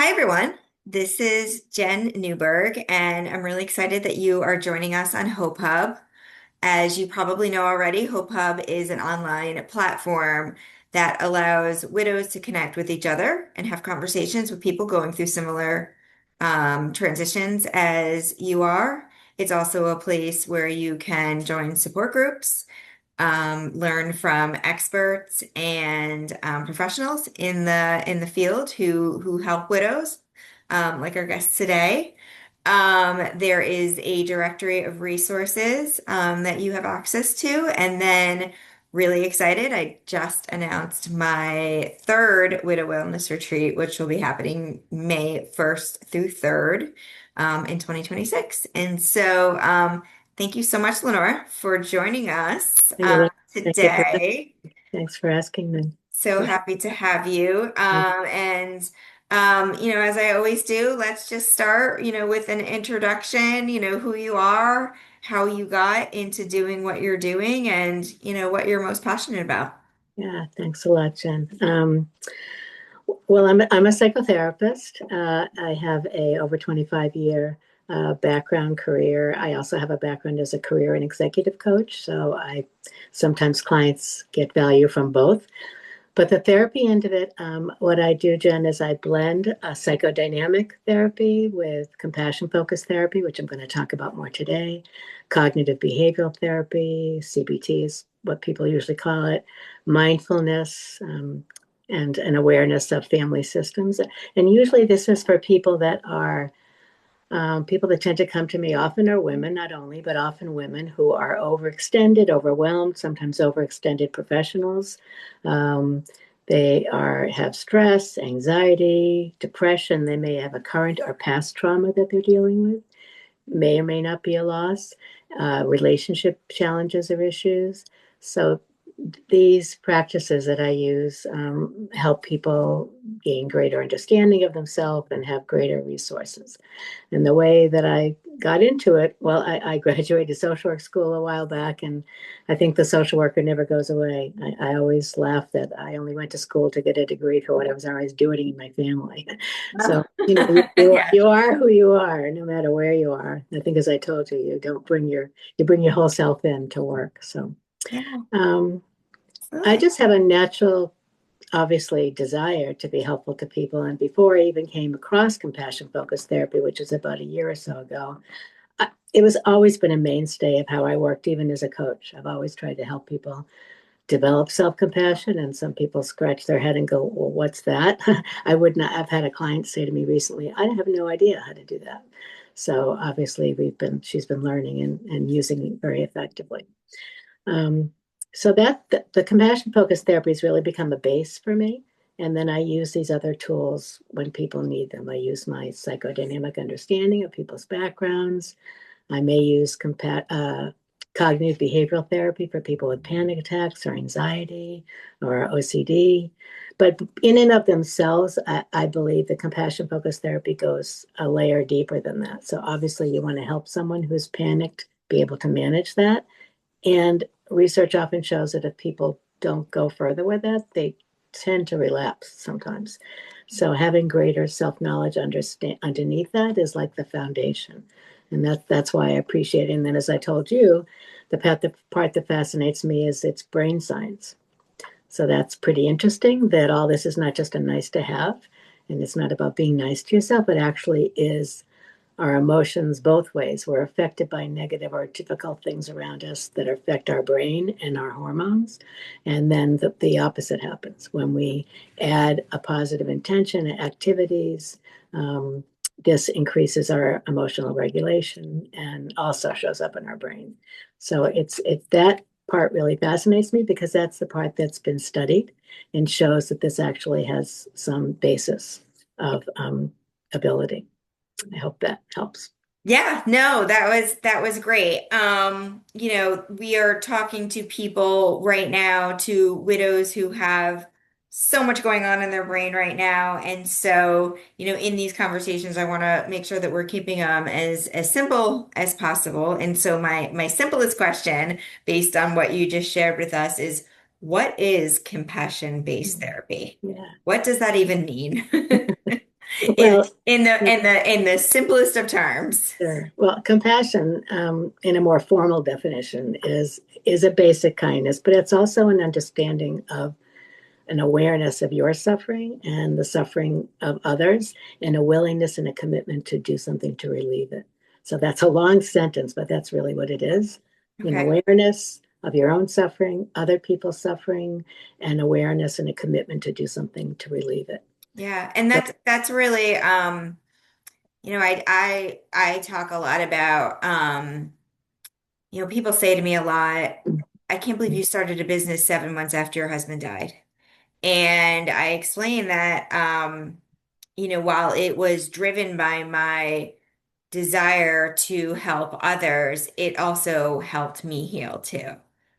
Hi, everyone. This is Jen Newberg, and I'm really excited that you are joining us on Hope Hub. As you probably know already, Hope Hub is an online platform that allows widows to connect with each other and have conversations with people going through similar transitions as you are. It's also a place where you can join support groups, learn from experts and professionals in the field who help widows, like our guest today. There is a directory of resources that you have access to, and then really excited, I just announced my third Widow Wellness Retreat, which will be happening May 1st through 3rd in 2026. And so thank you so much, Lenore, for joining us Hey, thank you for today. thanks for asking me. So happy to have you. As I always do, let's just start, with an introduction, who you are, how you got into doing what you're doing, and, what you're most passionate about. Yeah, thanks a lot, Jen. Well, I'm a psychotherapist. I have a over 25-year background career. I also have a background as a career and executive coach. So I sometimes clients get value from both. But the therapy end of it, what I do, Jen, is I blend a psychodynamic therapy with compassion focused therapy, which I'm going to talk about more today, cognitive behavioral therapy, CBT is what people usually call it, mindfulness, and an awareness of family systems. And usually this is for people that are people that tend to come to me often are women, not only, but often women who are overextended, overwhelmed, sometimes overextended professionals. Um, they have stress, anxiety, depression. They may have a current or past trauma that they're dealing with, may or may not be a loss, relationship challenges or issues. So these practices that I use help people gain greater understanding of themselves and have greater resources. And the way that I got into it, well, I graduated social work school a while back, and I think the social worker never goes away. I always laugh that I only went to school to get a degree for what I was always doing in my family. So, Oh, yeah. you are who you are, no matter where you are. I think, as I told you, you bring your whole self in to work. So, Yeah, um, I absolutely. just have a natural obviously desire to be helpful to people. And before I even came across compassion focused therapy, which was about a year or so ago, it was always been a mainstay of how I worked, even as a coach. I've always tried to help people develop self compassion. And some people scratch their head and go, well, what's that? I would not. I've had a client say to me recently, I have no idea how to do that. So obviously, she's been learning and using it very effectively. Um, so the compassion focused therapy has really become a base for me. And then I use these other tools when people need them. I use my psychodynamic understanding of people's backgrounds. I may use cognitive behavioral therapy for people with panic attacks or anxiety or OCD. But in and of themselves, I believe the compassion focused therapy goes a layer deeper than that. So obviously, you want to help someone who's panicked be able to manage that. And research often shows that if people don't go further with that, they tend to relapse sometimes. So having greater self-knowledge underneath that is like the foundation. And that's why I appreciate it. And then as I told you, the part that fascinates me is its brain science. So that's pretty interesting that all this is not just a nice to have, and it's not about being nice to yourself, it actually is our emotions both ways. We're affected by negative or difficult things around us that affect our brain and our hormones. And then the opposite happens when we add a positive intention, activities. Um, this increases our emotional regulation and also shows up in our brain. So it's that part really fascinates me because that's the part that's been studied and shows that this actually has some basis of ability. I hope that helps. Yeah, no, that was great. We are talking to people right now, to widows who have so much going on in their brain right now. And so, in these conversations, I want to make sure that we're keeping them as simple as possible. And so my simplest question, based on what you just shared with us, is what is compassion-based therapy? Yeah. What does that even mean? in Well, in the simplest of terms. sure. Well, compassion, in a more formal definition, is a basic kindness, but it's also an understanding of an awareness of your suffering and the suffering of others, and a willingness and a commitment to do something to relieve it. So that's a long sentence, but that's really what it is. An Okay. awareness of your own suffering, other people's suffering, and awareness and a commitment to do something to relieve it. Yeah, and So, that's really I talk a lot about people say to me a lot, I can't believe you started a business 7 months after your husband died. And I explain that while it was driven by my desire to help others, it also helped me heal too.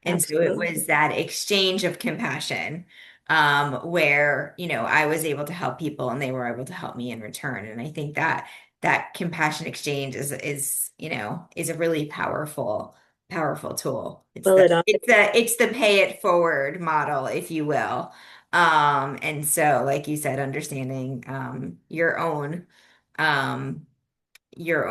And so it was absolutely. that exchange of compassion, where, I was able to help people and they were able to help me in return. And I think that that compassion exchange is a really powerful tool. It's Well, the it it's the it's the pay it forward model, if you will. And so, like you said, understanding um, where your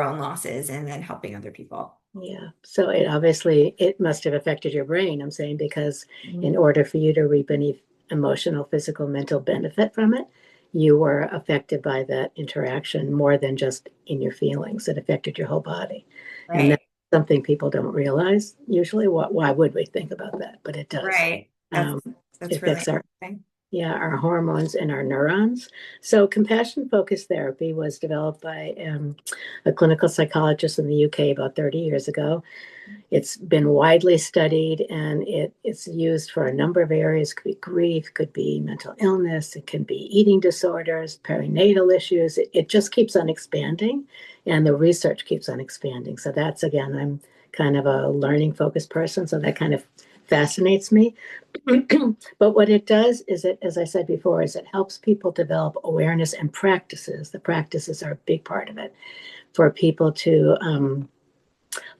own loss is and then helping other people. Yeah. So it obviously it must have affected your brain, I'm saying, because in Mhm. order for you to reap any emotional, physical, mental benefit from it, you were affected by that interaction more than just in your feelings. It affected your whole body. And Right, that's something people don't realize usually. Why would we think about that? But it does. right. That's Um, it that's really affects our interesting. yeah, our hormones and our neurons. So, compassion focused therapy was developed by a clinical psychologist in the UK about 30 years ago. It's been widely studied and it's used for a number of areas. It could be grief, could be mental illness, it can be eating disorders, perinatal issues. It just keeps on expanding and the research keeps on expanding. So, that's again, I'm kind of a learning focused person. So, that kind of fascinates me. But what it does is it, as I said before, is it helps people develop awareness and practices. The practices are a big part of it for people to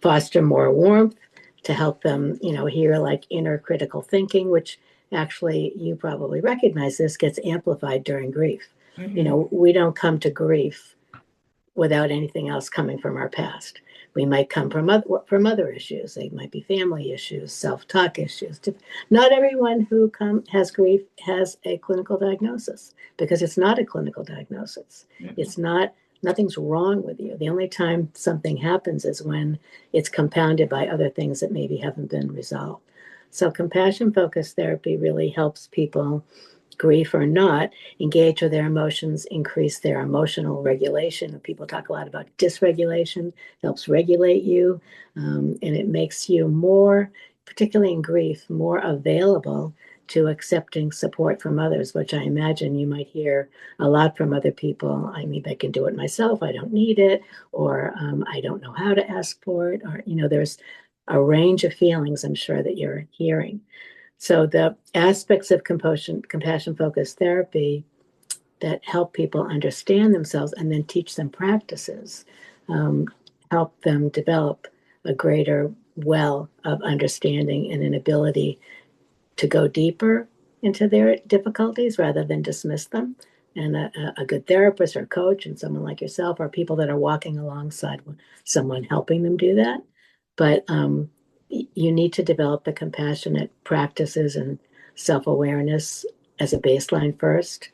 foster more warmth, to help them, hear like inner critical thinking, which actually you probably recognize this gets amplified during grief. Hmm. We don't come to grief without anything else coming from our past. We might come from other issues. They might be family issues, self-talk issues. Not everyone who has grief has a clinical diagnosis because it's not a clinical diagnosis. Hmm. It's not Nothing's wrong with you. The only time something happens is when it's compounded by other things that maybe haven't been resolved. So compassion focused therapy really helps people, grief or not, engage with their emotions, increase their emotional regulation. People talk a lot about dysregulation, helps regulate you, and it makes you more, particularly in grief, more available to accepting support from others, which I imagine you might hear a lot from other people. I mean, I can do it myself, I don't need it, or I don't know how to ask for it, or, there's a range of feelings I'm sure that you're hearing. So the aspects of compassion focused therapy that help people understand themselves and then teach them practices, um, help them develop a greater well of understanding and an ability to go deeper into their difficulties rather than dismiss them. And a good therapist or coach and someone like yourself are people that are walking alongside someone helping them do that. But you need to develop the compassionate practices and self awareness as a baseline first,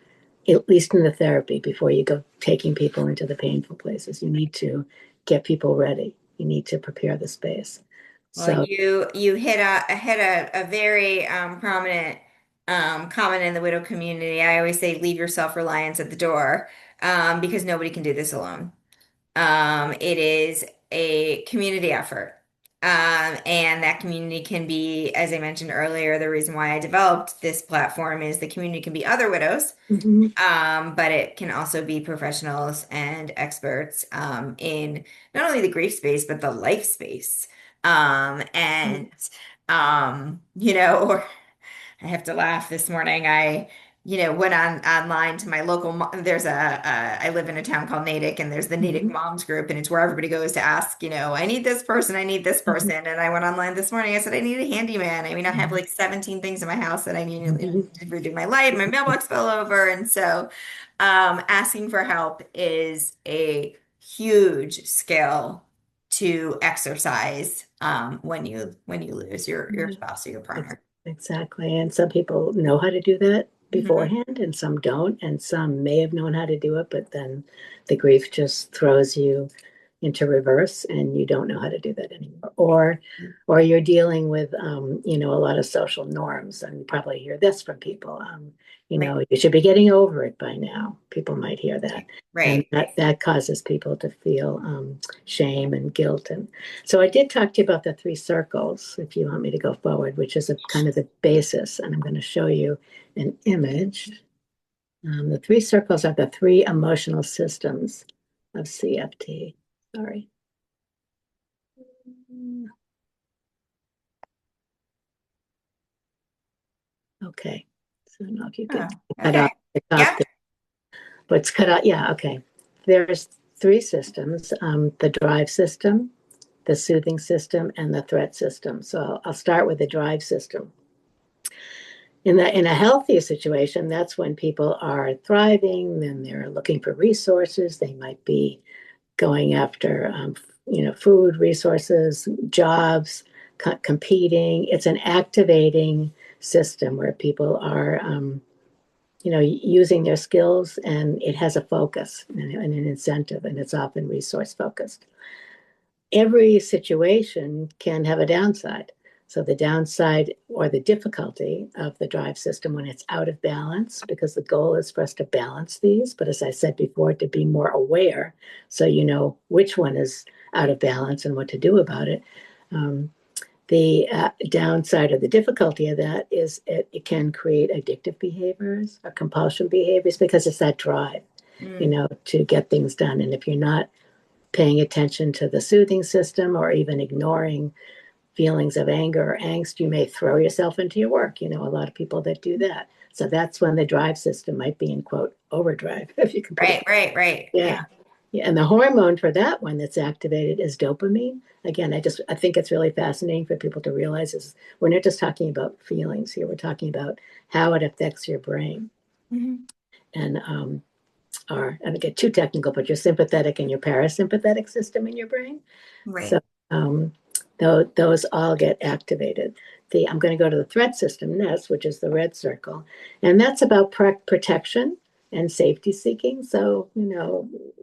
at least in the therapy, before you go taking people into the painful places. You need to get people ready, you need to prepare the space. Well, So, you hit a very prominent comment in the widow community. I always say leave your self-reliance at the door, because nobody can do this alone. It is a community effort. And that community can be, as I mentioned earlier, the reason why I developed this platform is the community can be other widows, mhm, but it can also be professionals and experts in not only the grief space, but the life space. And, or I have to laugh this morning. went online to my local, there's I live in a town called Natick, and there's the Natick Mhm. Moms group, and it's where everybody goes to ask, I need this person, I need this Mhm. person. And I went online this morning, I said, I need a handyman. I mean, I have like 17 things in my house that I need Mhm. to redo my light. My mailbox fell over. And so, asking for help is a huge skill to exercise, when you lose your Mhm. spouse or your Ex- partner. Exactly. And some people know how to do that Hmm. beforehand, and some don't. And some may have known how to do it, but then the grief just throws you into reverse and you don't know how to do that anymore. Or you're dealing with, a lot of social norms. And you probably hear this from people. Right. You should be getting over it by now. People might hear that. And Right. that causes people to feel shame and guilt. And so I did talk to you about the three circles, if you want me to go forward, which is a kind of the basis. And I'm going to show you an image. The three circles are the three emotional systems of CFT. Sorry. Okay. So I don't know if you Oh, could cut okay. off the top Yep. there. What's cut out? Yeah, okay. There's three systems, the drive system, the soothing system, and the threat system. So I'll start with the drive system. In a healthy situation, that's when people are thriving, then they're looking for resources. They might be going after, food resources, jobs, competing. It's an activating system where people are, using their skills, and it has a focus and an incentive, and it's often resource focused. Every situation can have a downside. So the downside or the difficulty of the drive system when it's out of balance, because the goal is for us to balance these, but as I said before, to be more aware so you know which one is out of balance and what to do about it. Um, the downside or the difficulty of that is it can create addictive behaviors or compulsion behaviors because it's that drive, Mm, to get things done. And if you're not paying attention to the soothing system or even ignoring feelings of anger or angst, you may throw yourself into your work. A lot of people that do that. So that's when the drive system might be in quote overdrive, if you can put it. right, right, right. Yeah. Yeah. Yeah. And the hormone for that one that's activated is dopamine. Again, I think it's really fascinating for people to realize is we're not just talking about feelings here. We're talking about how it affects your brain. Hmm. And I don't get too technical, but your sympathetic and your parasympathetic system in your brain. So Right. um, those all get activated. I'm going to go to the threat system next, which is the red circle, and that's about protection and safety seeking. So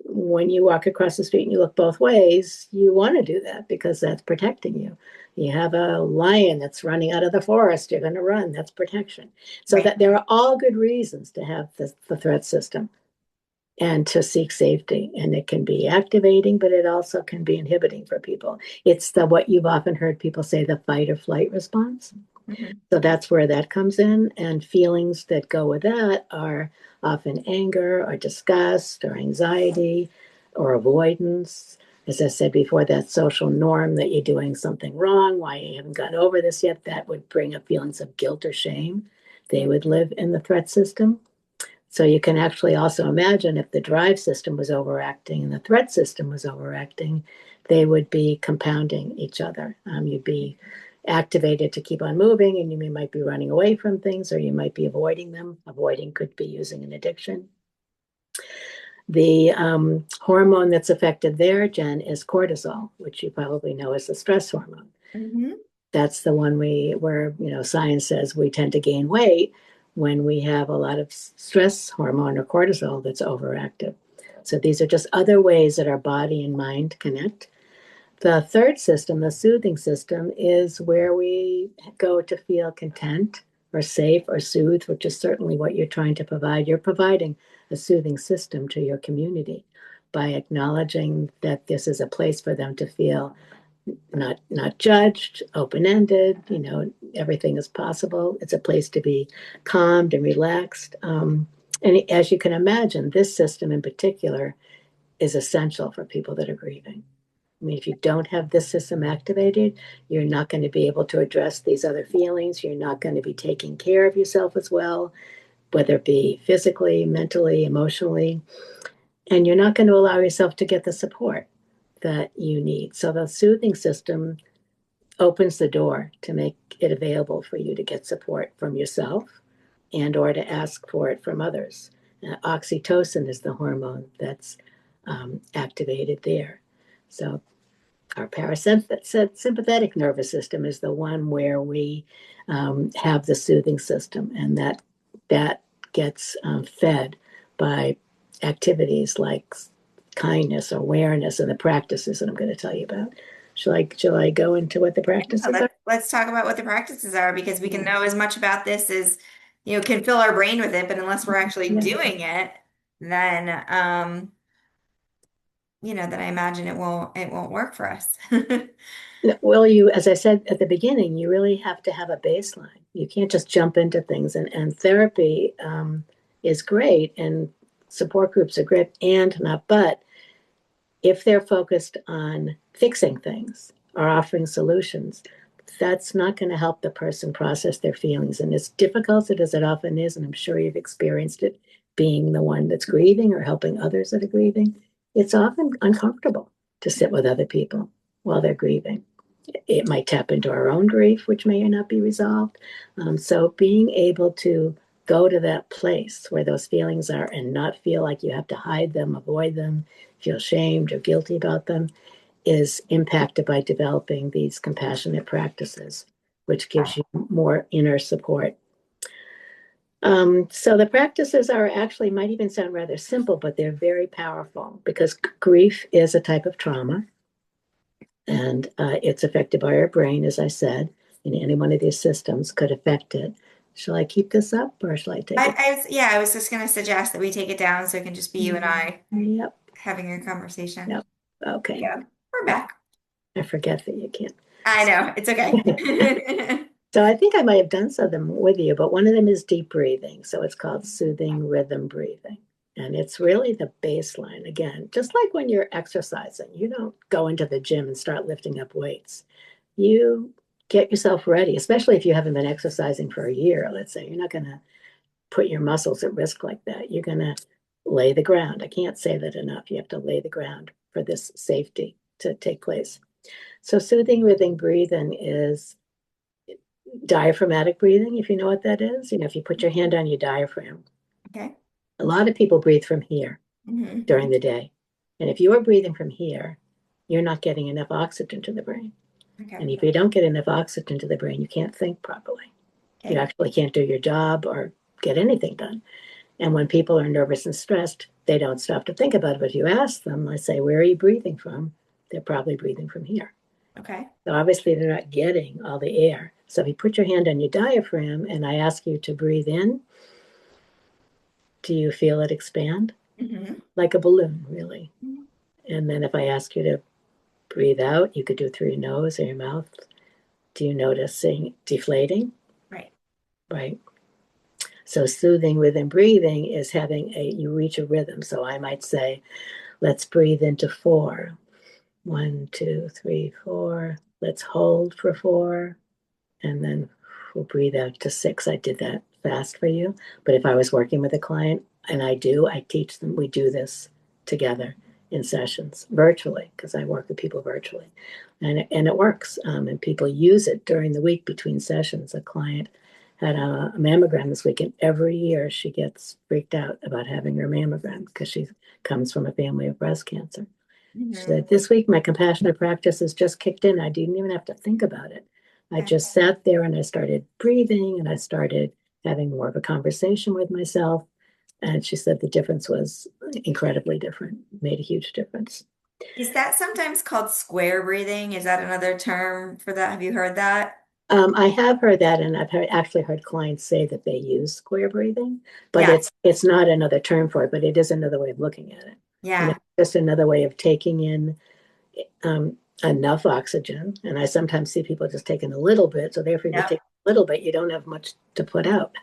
when you walk across the street and you look both ways, you want to do that because that's protecting you. You have a lion that's running out of the forest, you're going to run. That's protection. So Right. that there are all good reasons to have the threat system and to seek safety. And it can be activating, but it also can be inhibiting for people. It's what you've often heard people say, the fight or flight response. Hmm. So that's where that comes in. And feelings that go with that are often anger or disgust or anxiety or avoidance. As I said before, that social norm that you're doing something wrong, why you haven't gotten over this yet, that would bring up feelings of guilt or shame. They would live in the threat system. So you can actually also imagine if the drive system was overacting and the threat system was overacting, they would be compounding each other. You'd be activated to keep on moving, and you might be running away from things, or you might be avoiding them. Avoiding could be using an addiction. The hormone that's affected there, Jen, is cortisol, which you probably know is the stress hormone. Hmm. That's the one where science says we tend to gain weight when we have a lot of stress hormone or cortisol that's overactive. So these are just other ways that our body and mind connect. The third system, the soothing system, is where we go to feel content or safe or soothed, which is certainly what you're trying to provide. You're providing a soothing system to your community by acknowledging that this is a place for them to feel not judged, open-ended, everything is possible. It's a place to be calmed and relaxed. And as you can imagine, this system in particular is essential for people that are grieving. I mean, if you don't have this system activated, you're not going to be able to address these other feelings. You're not going to be taking care of yourself as well. whether it be physically, mentally, emotionally, and you're not going to allow yourself to get the support that you need. So the soothing system opens the door to make it available for you to get support from yourself and or to ask for it from others. Oxytocin is the hormone that's activated there. So our parasympathetic nervous system is the one where we have the soothing system, and that gets fed by activities like kindness, awareness, and the practices that I'm going to tell you about. Shall I go into what the Yeah, practices are? let's talk about what the practices are because we can know as much about this as, can fill our brain with it, but unless we're actually Yeah. doing it, then then I imagine it won't work for us. Well, you, as I said at the beginning, you really have to have a baseline. You can't just jump into things, and therapy is great, and support groups are great, and not, but if they're focused on fixing things or offering solutions, that's not going to help the person process their feelings. And as difficult as it often is, and I'm sure you've experienced it being the one that's grieving or helping others that are grieving, it's often uncomfortable to sit with other people while they're grieving. It might tap into our own grief, which may or not be resolved. So being able to go to that place where those feelings are and not feel like you have to hide them, avoid them, feel shamed or guilty about them is impacted by developing these compassionate practices, which gives you more inner support. So the practices are actually might even sound rather simple, but they're very powerful because grief is a type of trauma, and it's affected by our brain, as I said, and any one of these systems could affect it. Shall I keep this up or shall I take it? I was just going to suggest that we take it down so it can just be you and I Yep, having a conversation. yep. Okay. Yeah, we're back. I forget that you can't. I know, it's okay. So I think I might have done some of them with you, but one of them is deep breathing. So it's called soothing rhythm breathing. And it's really the baseline. Again, just like when you're exercising, you don't go into the gym and start lifting up weights. You get yourself ready, especially if you haven't been exercising for a year, let's say. You're not going to put your muscles at risk like that. You're going to lay the ground. I can't say that enough. You have to lay the ground for this safety to take place. So soothing rhythm breathing is diaphragmatic breathing, if you know what that is. If you put your hand on your diaphragm, Okay. a lot of people breathe from here Hmm. during the day. And if you are breathing from here, you're not getting enough oxygen to the brain. Okay. And if you don't get enough oxygen to the brain, you can't think properly. You Okay. actually can't do your job or get anything done. And when people are nervous and stressed, they don't stop to think about it. But if you ask them, I say, where are you breathing from? They're probably breathing from here. Okay. So obviously they're not getting all the air. So if you put your hand on your diaphragm and I ask you to breathe in, do you feel it expand? Hmm. Like a balloon, really. And then if I ask you to breathe out, you could do it through your nose or your mouth. Do you notice deflating? Right. Right. So soothing rhythm breathing is you reach a rhythm. So I might say, let's breathe into 4. 1, 2, 3, 4. Let's hold for 4. And then we'll breathe out to 6. I did that fast for you. But if I was working with a client, and I teach them, we do this together in sessions virtually because I work with people virtually. And it works. And people use it during the week between sessions. A client had a mammogram this week, and every year she gets freaked out about having her mammogram because she comes from a family of breast cancer. She Hmm. said, this week my compassionate practice has just kicked in. I didn't even have to think about it. I Okay. just sat there and I started breathing and I started having more of a conversation with myself. And she said the difference was incredibly different, made a huge difference. Is that sometimes called square breathing? Is that another term for that? Have you heard that? I have heard that, and actually heard clients say that they use square breathing, but Yeah. it's not another term for it, but it is another way of looking at it. And Yeah. it's just another way of taking in enough oxygen. And I sometimes see people just taking a little bit. So therefore, if you take Yep. a little bit, you don't have much to put out.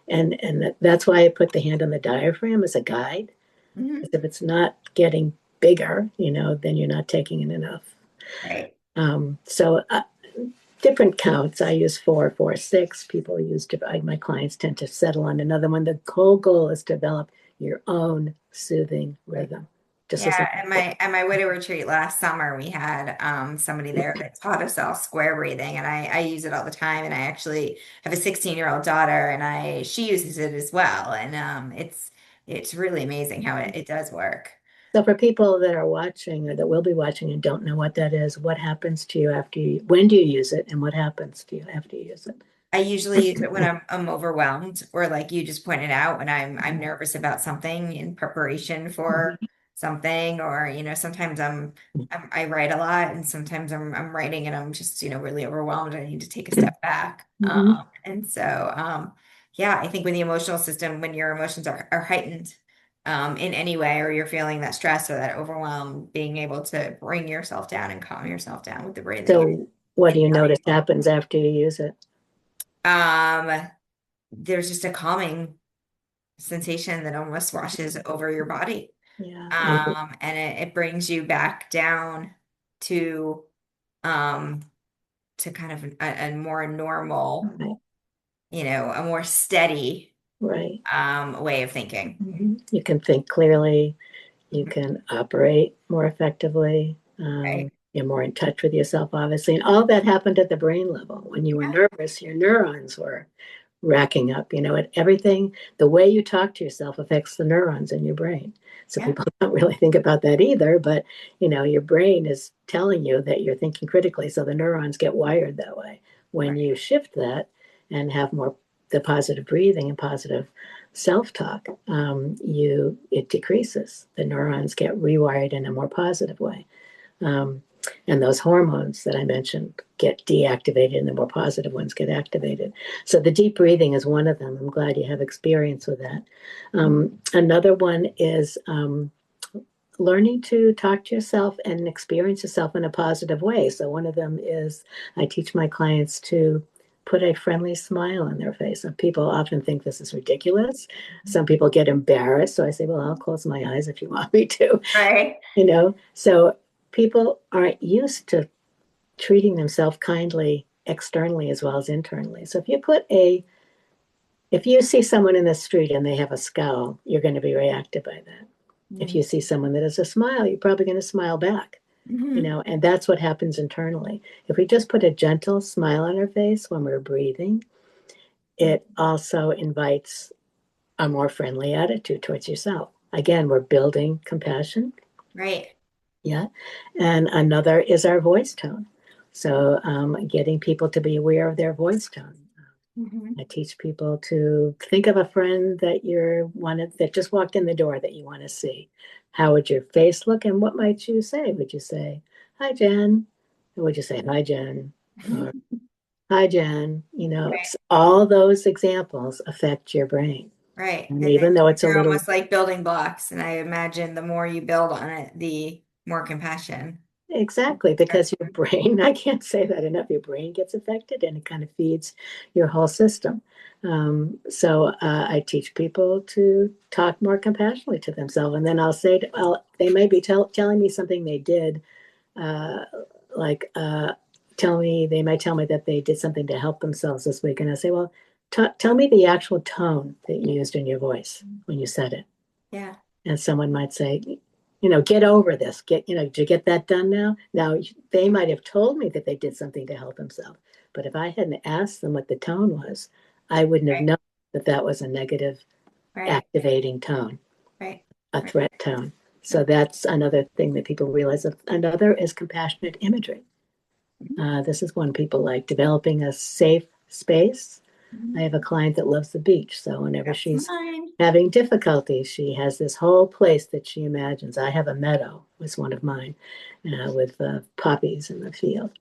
And that's why I put the hand on the diaphragm as a guide. Hmm. Because if it's not getting bigger, then you're not taking in enough. Right. So different counts. I use 4, 4, 6. People use, my clients tend to settle on another one. The whole goal is to develop your own soothing rhythm, just as Yeah, like, at my widow retreat last summer, we had somebody there that taught us all square breathing, and I use it all the time. And I actually have a 16-year-old daughter, and I she uses it as well. And it's really amazing how it does work. so for people that are watching or that will be watching and don't know what that is, what happens to you after you, when do you use it and what happens to you after you use it? I usually use it when I'm overwhelmed, or like you just pointed out, when I'm nervous about something in preparation for something, or sometimes I write a lot, and sometimes I'm writing and I'm just really overwhelmed. I need to take a step back. Mhm. And so yeah, I think when the emotional system, when your emotions are heightened in any way, or you're feeling that stress or that overwhelm, being able to bring yourself down and calm yourself down with the breathing So what do you notice invaluable. happens after you use it? Um, there's just a calming sensation that almost washes over your body. Yeah. And And it brings you back down to um to kind of a more normal, right, a more steady right. way of thinking. You can think clearly. You Mhm. can operate more effectively. Right. You're more in touch with yourself, obviously. And all that happened at the brain level. When you were Yeah. nervous, your neurons were racking up. Everything, the way you talk to yourself affects the neurons in your brain. So Yeah. people don't really think about that either. But, your brain is telling you that you're thinking critically. So the neurons get wired that way. When Right. you shift that and have more the positive breathing and positive self-talk, it decreases. The neurons get rewired in a more positive way, um, and those hormones that I mentioned get deactivated, and the more positive ones get activated. So the deep breathing is one of them. I'm glad you have experience with that. Another one is learning to talk to yourself and experience yourself in a positive way. So one of them is I teach my clients to put a friendly smile on their face. And people often think this is ridiculous. Some people get embarrassed. So I say, well, I'll close my eyes if you want me to, Right. So people aren't used to treating themselves kindly externally as well as internally. So if you see someone in the street and they have a scowl, you're going to be reacted by that. If Mhm. you see someone that has a smile, you're probably going to smile back, Mhm. and that's what happens internally. If we just put a gentle smile on our face when we're breathing, it also invites a more friendly attitude towards yourself. Again, we're building compassion. Right. Yeah. And another is our voice tone. So, getting people to be aware of their voice tone. Mhm. I teach people to think of a friend that just walked in the door that you want to see. How would your face look and what might you say? Would you say, "Hi, Jen"? Or would you say, "Hi, Jen"? Or "Hi, Jen"? Right. All those examples affect your brain. Right. And And even though it's a they're little almost like building blocks. And I imagine the more you build on it, the more compassion exactly, starts. because your brain, I can't say that enough, your brain gets affected and it kind of feeds your whole system. So I teach people to talk more compassionately to themselves. And then I'll say, well, they may be telling me something they did, uh, like they might tell me that they did something to help themselves this week. And I say, well, tell me the actual tone that you used in your voice when you said it. Yeah. And someone might say, get over this. Did you get that done now? Now, they might have told me that they did something to help themselves. But if I hadn't asked them what the tone was, I wouldn't have Right. known that that was a negative Right. activating tone, Right. a Right. threat tone. So that's another thing that people realize. Another is compassionate imagery. Mhm. This is one people like developing a safe space. I Mhm. have a client that loves the beach. So whenever That's she's mine. having difficulties, she has this whole place that she imagines. I have a meadow, was one of mine, with poppies in the field.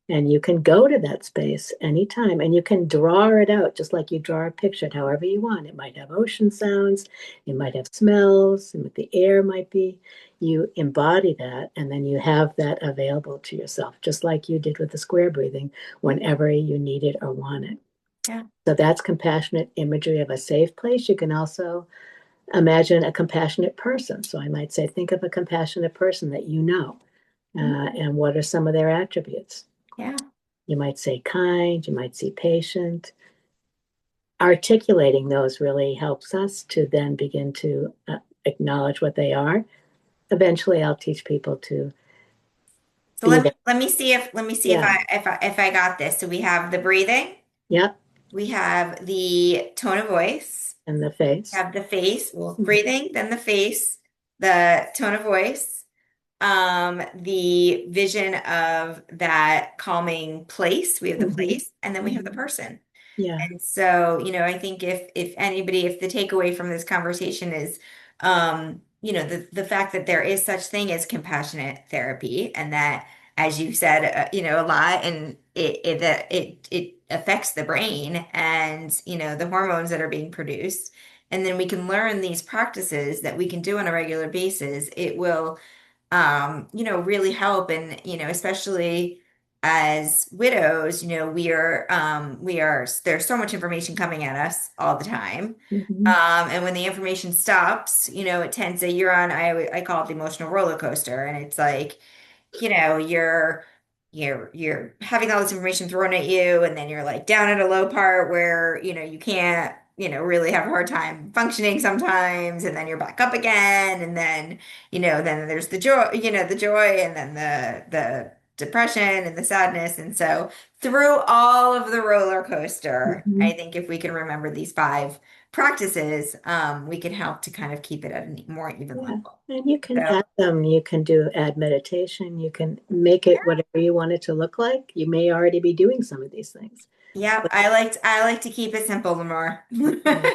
And you can go to that space anytime and you can draw it out just like you draw a picture, however you want. It might have ocean sounds, it might have smells, and what the air might be. You embody that and then you have that available to yourself, just like you did with the square breathing whenever you need it or want it. Yeah. So that's compassionate imagery of a safe place. You can also imagine a compassionate person. So I might say, think of a compassionate person that you know, Mhm. and what are some of their attributes? Yeah. You might say kind, you might say patient. Articulating those really helps us to then begin to acknowledge what they are. Eventually, I'll teach people to So be that. let me see if Yeah. I got this. So we have the breathing, Yep. we have the tone of voice, And the we face. have the face, well, Mhm. breathing, then the face, the tone of voice, the vision of that calming place. We have the Mhm. place, and then we have the Mhm. person. Yeah. And so, I think if anybody, if the takeaway from this conversation is, the fact that there is such thing as compassionate therapy, and that, as you said, a lot, and it affects the brain and the hormones that are being produced, and then we can learn these practices that we can do on a regular basis. It will really help. And, especially as widows, there's so much information coming at us all the time. Mhm. And when the information stops, it tends to, I call it the emotional roller coaster. And it's like, you're having all this information thrown at you, and then you're like down at a low part where you can't really have a hard time functioning sometimes, and then you're back up again, and then there's the joy, and then the depression and the sadness. And so through all of the roller coaster, I Mhm. think if we can remember these five practices, we can help to kind of keep it at a more even Yeah. level. And you can So add them. You can add meditation. You can make it whatever you want it to look like. You may already be doing some of these things. yep, But I like to keep it simple, Lenore. yeah.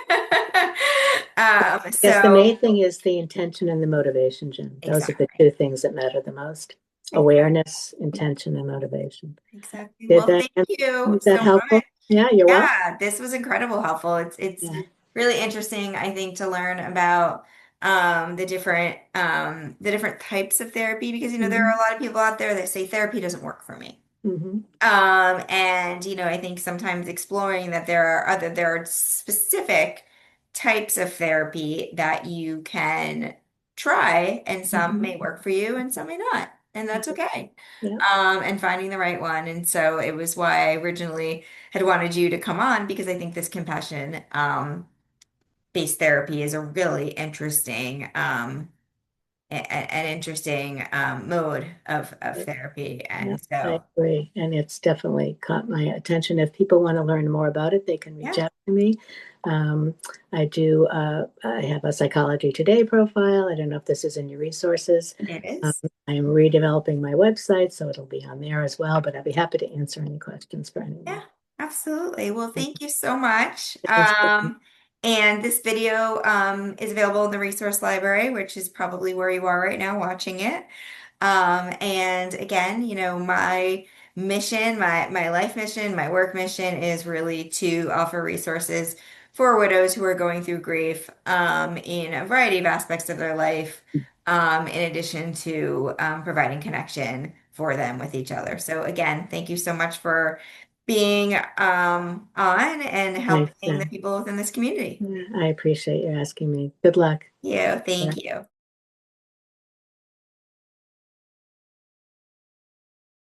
Yes, the So main thing is the intention and the motivation, Jim. Those are the exactly. two things that matter the most. Awareness, intention, and motivation. Exactly. Did Well, that, thank you is that so helpful? much. Yeah, you're welcome. Yeah, this was incredible helpful. It's Yeah. really interesting, I think, to learn about the different types of therapy, because there are Hmm. a lot of people out there that say therapy doesn't work for me. Hmm. And I think sometimes exploring that there are specific types of therapy that you can try, and some Hmm. may work for you and some may not, and that's okay. Yeah. And finding the right one. And so it was why I originally had wanted you to come on, because I think this compassion based therapy is a really interesting an interesting mode of therapy. Yeah, And I so agree. And it's definitely caught my attention. If people want to learn more about it, they can reach yeah, out to me. Um, I have a Psychology Today profile. I don't know if this is in your resources. it Um, is. I'm redeveloping my website, so it'll be on there as well. But I'd be happy to answer any questions for Yeah, anyone. absolutely. Well, thank you so much. Thanks. And this video is available in the resource library, which is probably where you are right now watching it. And again, my mission, my life mission, my work mission is really to offer resources for widows who are going through grief in a variety of aspects of their life, in addition to providing connection for them with each other. So again, thank you so much for being on and Thanks, helping the Jen. people within this community. Yeah, I appreciate you asking me. Good luck. Yeah, thank you.